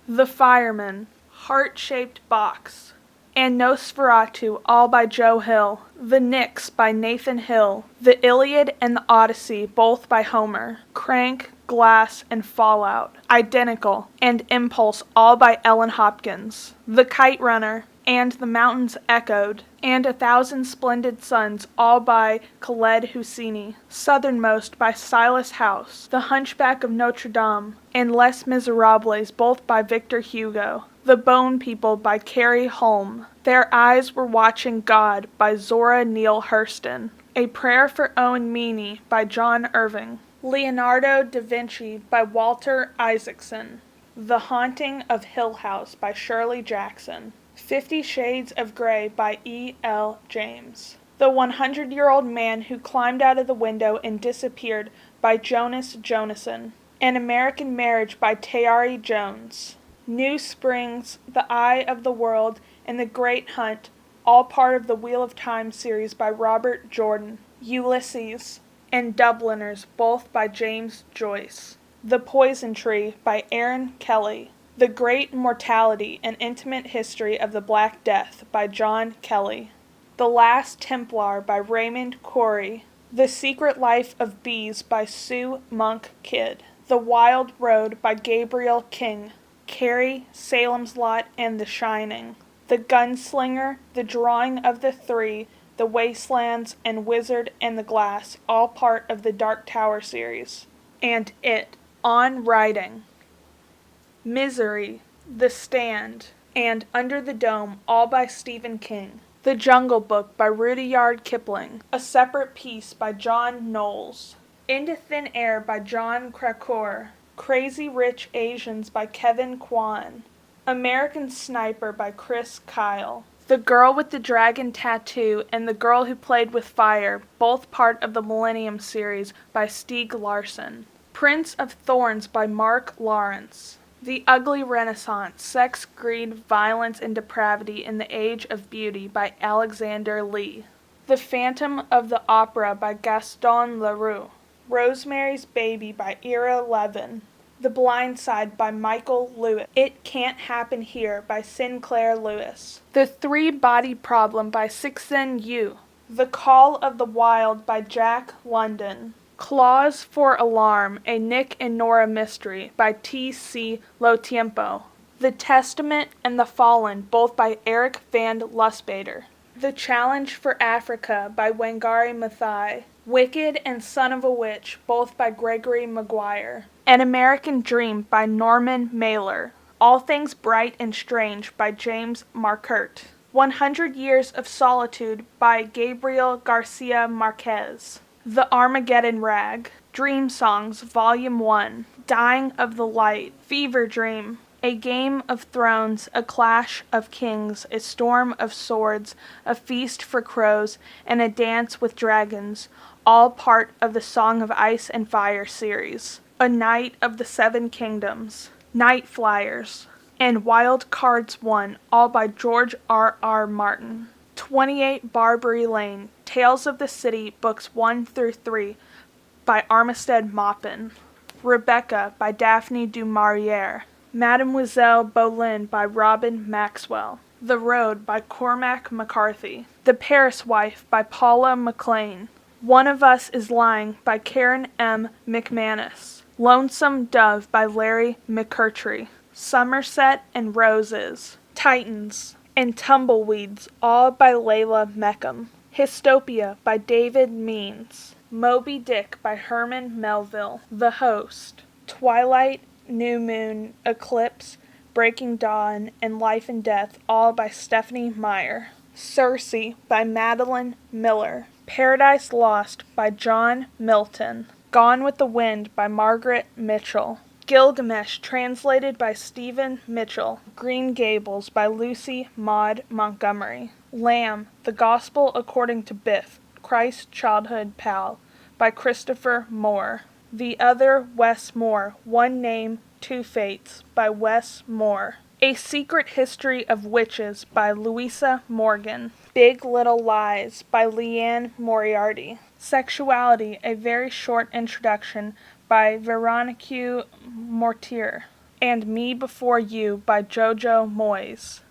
The Fireman, Heart-Shaped Box, and Nosferatu, all by Joe Hill. The Nyx by Nathan Hill. The Iliad and the Odyssey, both by Homer. Crank, Glass, and Fallout, Identical, and Impulse, all by Ellen Hopkins. The Kite Runner, and The Mountains Echoed, and 1,000 Splendid Suns, all by Khaled Hosseini. Southernmost by Silas House. The Hunchback of Notre Dame, and Les Miserables, both by Victor Hugo. The Bone People by Carrie Holm. Their Eyes Were Watching God by Zora Neale Hurston. A Prayer for Owen Meany by John Irving. Leonardo da Vinci by Walter Isaacson. The Haunting of Hill House by Shirley Jackson. 50 Shades of Grey by E. L. James. The 100-Year-Old Man Who Climbed Out of the Window and Disappeared by Jonas Jonasson. An American Marriage by Tayari Jones. New Springs, The Eye of the World, and The Great Hunt, all part of the Wheel of Time series by Robert Jordan. Ulysses, and Dubliners, both by James Joyce. The Poison Tree by Aaron Kelly. The Great Mortality, An Intimate History of the Black Death by John Kelly. The Last Templar by Raymond Corey. The Secret Life of Bees by Sue Monk Kidd. The Wild Road by Gabriel King. Carrie, Salem's Lot, and The Shining. The Gunslinger, The Drawing of the Three, The Wastelands, and Wizard and the Glass, all part of the Dark Tower series. And It, On Writing. Misery, The Stand, and Under the Dome, all by Stephen King. The Jungle Book by Rudyard Kipling. A Separate Piece by John Knowles. Into Thin Air by John Krakauer. Crazy Rich Asians by Kevin Kwan. American Sniper by Chris Kyle. The Girl with the Dragon Tattoo and The Girl Who Played with Fire, both part of the Millennium series by Stieg Larsson. Prince of Thorns by Mark Lawrence. The Ugly Renaissance, Sex, Greed, Violence, and Depravity in the Age of Beauty by Alexander Lee. The Phantom of the Opera by Gaston Leroux. Rosemary's Baby by Ira Levin. The Blind Side by Michael Lewis. It Can't Happen Here by Sinclair Lewis. The Three-Body Problem by Cixin Yu. The Call of the Wild by Jack London. Clause for Alarm, a Nick and Nora Mystery by T.C. Lotiempo. The Testament and the Fallen, both by Eric Van Lustbader. The Challenge for Africa by Wangari Maathai. Wicked and Son of a Witch, both by Gregory Maguire. An American Dream by Norman Mailer. All Things Bright and Strange by James Marquardt. 100 Years of Solitude by Gabriel Garcia Marquez. The Armageddon Rag. Dream Songs, Volume 1. Dying of the Light. Fever Dream. A Game of Thrones, A Clash of Kings, A Storm of Swords, A Feast for Crows, and A Dance with Dragons, all part of the Song of Ice and Fire series. A Knight of the Seven Kingdoms. Night Flyers. And Wild Cards 1, all by George R. R. Martin. 28 Barbary Lane, Tales of the City, Books 1 through 3, by Armistead Maupin. Rebecca, by Daphne du Maurier. Mademoiselle Boleyn, by Robin Maxwell. The Road, by Cormac McCarthy. The Paris Wife, by Paula McLean. One of Us is Lying, by Karen M. McManus. Lonesome Dove, by Larry McCurtry. Somerset and Roses. Titans and Tumbleweeds, all by Layla Meckham. Histopia, by David Means. Moby Dick, by Herman Melville. The Host. Twilight, New Moon, Eclipse, Breaking Dawn, and Life and Death, all by Stephanie Meyer. Circe, by Madeline Miller. Paradise Lost, by John Milton. Gone with the Wind, by Margaret Mitchell. Gilgamesh, translated by Stephen Mitchell. Green Gables, by Lucy Maud Montgomery. Lamb, The Gospel According to Biff, Christ's Childhood Pal, by Christopher Moore. The Other Wes Moore, One Name, Two Fates, by Wes Moore. A Secret History of Witches, by Louisa Morgan. Big Little Lies, by Leanne Moriarty. Sexuality, A Very Short Introduction, by Veronique Mortier. and Me Before You by Jojo Moyes.